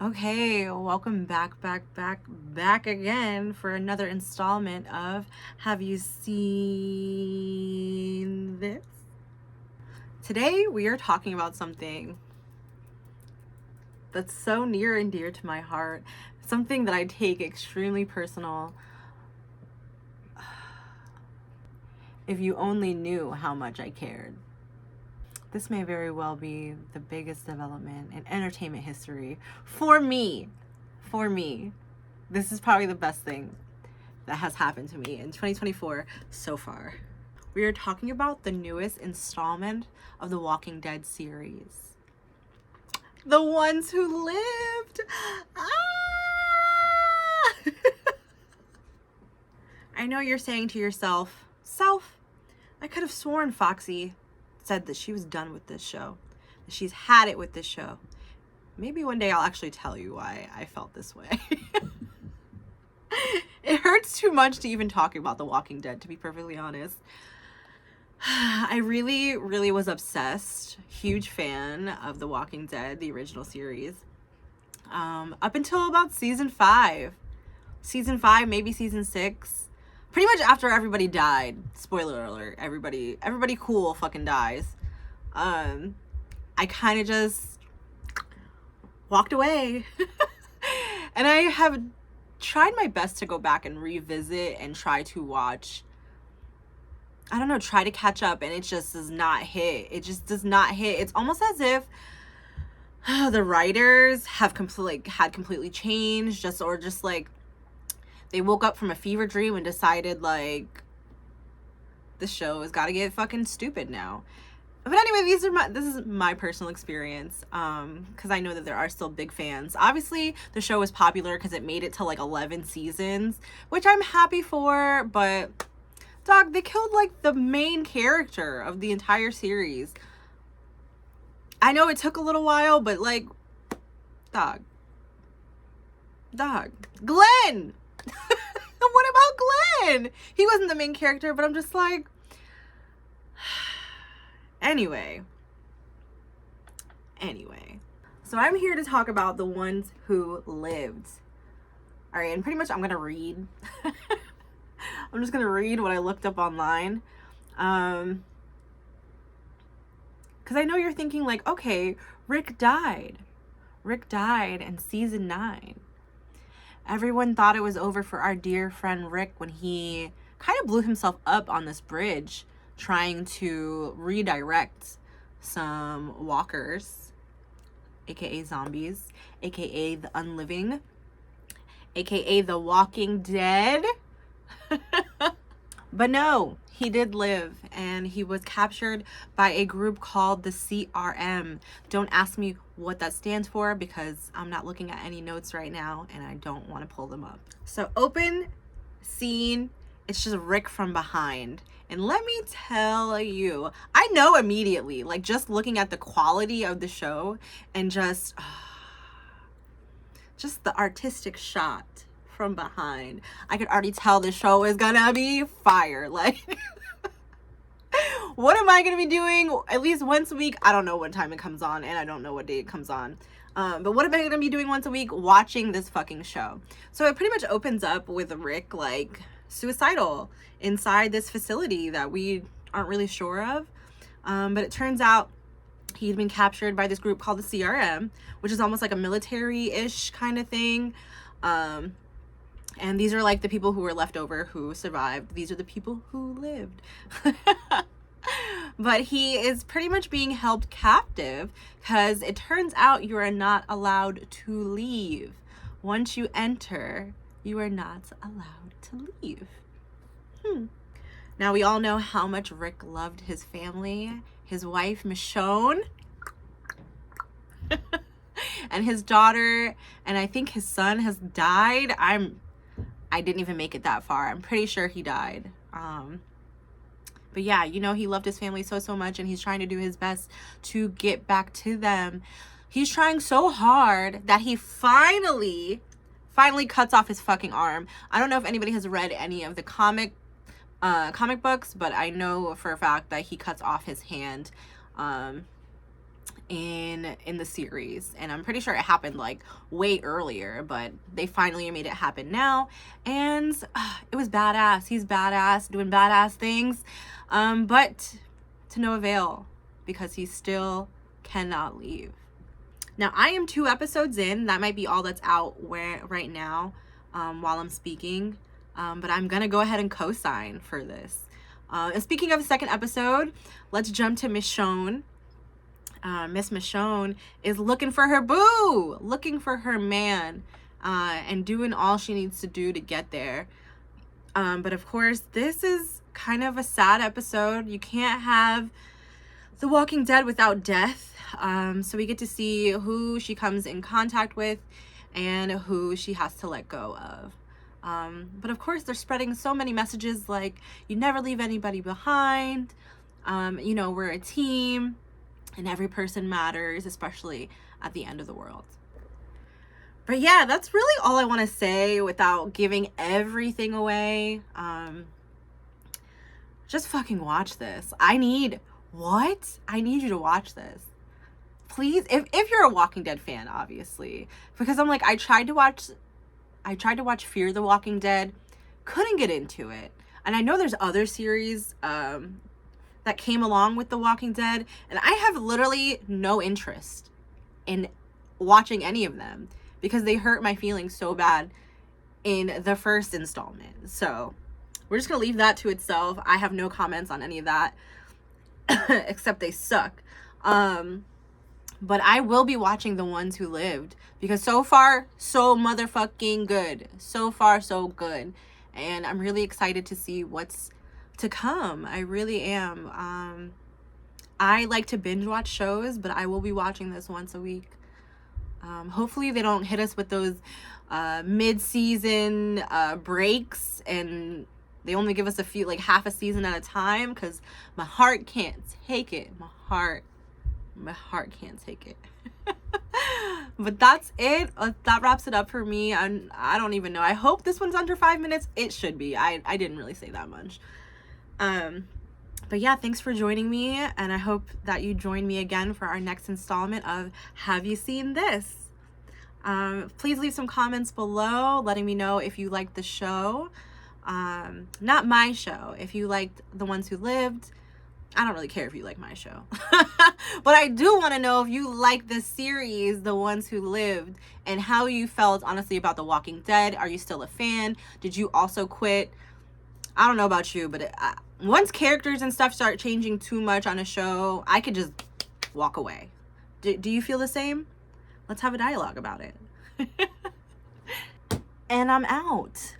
Okay, welcome back again for another installment of Have You Seen This? Today we are talking about something that's so near and dear to my heart, something that I take extremely personal. If you only knew how much I cared. This may very well be the biggest development in entertainment history for me. For me. This is probably the best thing that has happened to me in 2024 so far. We are talking about the newest installment of the Walking Dead series. The ones who lived. I know you're saying to yourself, I could have sworn Foxy said that she was done with this show, that she's had it with this show. Maybe one day I'll actually tell you why I felt this way. It hurts too much to even talk about The Walking Dead, to be perfectly honest. I really was obsessed, huge fan of The Walking Dead, the original series, up until about season 5, maybe season 6. Pretty much after everybody died. Spoiler alert, everybody cool fucking dies. I kind of just walked away. And I have tried my best to go back and revisit and try to watch, try to catch up, and it just does not hit. It just does not hit. It's almost as if the writers have completely changed, just like they woke up from a fever dream and decided, like, the show has got to get fucking stupid now. But anyway, this is my personal experience, because I know that there are still big fans. Obviously, the show was popular because it made it to, like, 11 seasons, which I'm happy for, but, dog, they killed, like, the main character of the entire series. I know it took a little while, but, like, dog, Glenn! What about Glenn? He wasn't the main character, but I'm just like... Anyway. So I'm here to talk about the ones who lived. Alright, and pretty much I'm going to read. I'm just going to read what I looked up online. Because I know you're thinking, like, okay, Rick died in season 9. Everyone thought it was over for our dear friend Rick when he kind of blew himself up on this bridge trying to redirect some walkers, aka zombies, aka the unliving, aka the Walking Dead. But no, he did live, and he was captured by a group called the CRM. Don't ask me what that stands for because I'm not looking at any notes right now and I don't want to pull them up. So open scene, it's just Rick from behind. And let me tell you, I know immediately, like, just looking at the quality of the show and just the artistic shot from behind, I could already tell the show is gonna be fire. Like, what am I gonna be doing at least once a week? I don't know what time it comes on, and I don't know what day it comes on. But what am I gonna be doing once a week? Watching this fucking show. So it pretty much opens up with Rick, like, suicidal inside this facility that we aren't really sure of. But it turns out he'd been captured by this group called the CRM, which is almost like a military-ish kind of thing. And these are, like, the people who were left over who survived. These are the people who lived. But he is pretty much being held captive because it turns out you are not allowed to leave. Once you enter, you are not allowed to leave. Now, we all know how much Rick loved his family, his wife, Michonne, and his daughter, and I think his son has died. I didn't even make it that far. I'm pretty sure he died. But yeah, you know, he loved his family so much, and he's trying to do his best to get back to them. He's trying so hard that he finally cuts off his fucking arm. I don't know if anybody has read any of the comic books, but I know for a fact that he cuts off his hand. in the series, and I'm pretty sure it happened like way earlier, but they finally made it happen now, and it was badass. He's badass, doing badass things, but to no avail, because he still cannot leave. Now, I am 2 episodes in. That might be all that's out right now while I'm speaking, but I'm gonna go ahead and co-sign for this. And speaking of the 2nd episode, let's jump to Michonne. Miss Michonne is looking for her boo, looking for her man, and doing all she needs to do to get there. But of course, this is kind of a sad episode. You can't have The Walking Dead without death. So we get to see who she comes in contact with and who she has to let go of. But of course, they're spreading so many messages like, you never leave anybody behind. You know, we're a team. And every person matters, especially at the end of the world. But yeah, that's really all I want to say without giving everything away. Just fucking watch this. I need you to watch this. Please, if you're a Walking Dead fan, obviously. Because I'm like, I tried to watch Fear the Walking Dead, couldn't get into it. And I know there's other series that came along with The Walking Dead, and I have literally no interest in watching any of them because they hurt my feelings so bad in the first installment. So we're just gonna leave that to itself. I have no comments on any of that except they suck. But I will be watching The Ones Who Lived because so far, so motherfucking good. So far, so good. And I'm really excited to see what's to come. I really am. I like to binge watch shows, but I will be watching this once a week. Hopefully they don't hit us with those mid-season breaks and they only give us a few, like half a season at a time, because my heart can't take it. My heart can't take it. But that's it. That wraps it up for me. I don't even know. I hope this one's under 5 minutes. It should be. I didn't really say that much. But yeah, thanks for joining me, and I hope that you join me again for our next installment of Have You Seen This? Please leave some comments below letting me know if you liked the show. Not my show. If you liked The Ones Who Lived, I don't really care if you like my show. But I do want to know if you like the series, The Ones Who Lived, and how you felt, honestly, about The Walking Dead. Are you still a fan? Did you also quit? I don't know about you, but once characters and stuff start changing too much on a show, I could just walk away. Do you feel the same? Let's have a dialogue about it. And I'm out.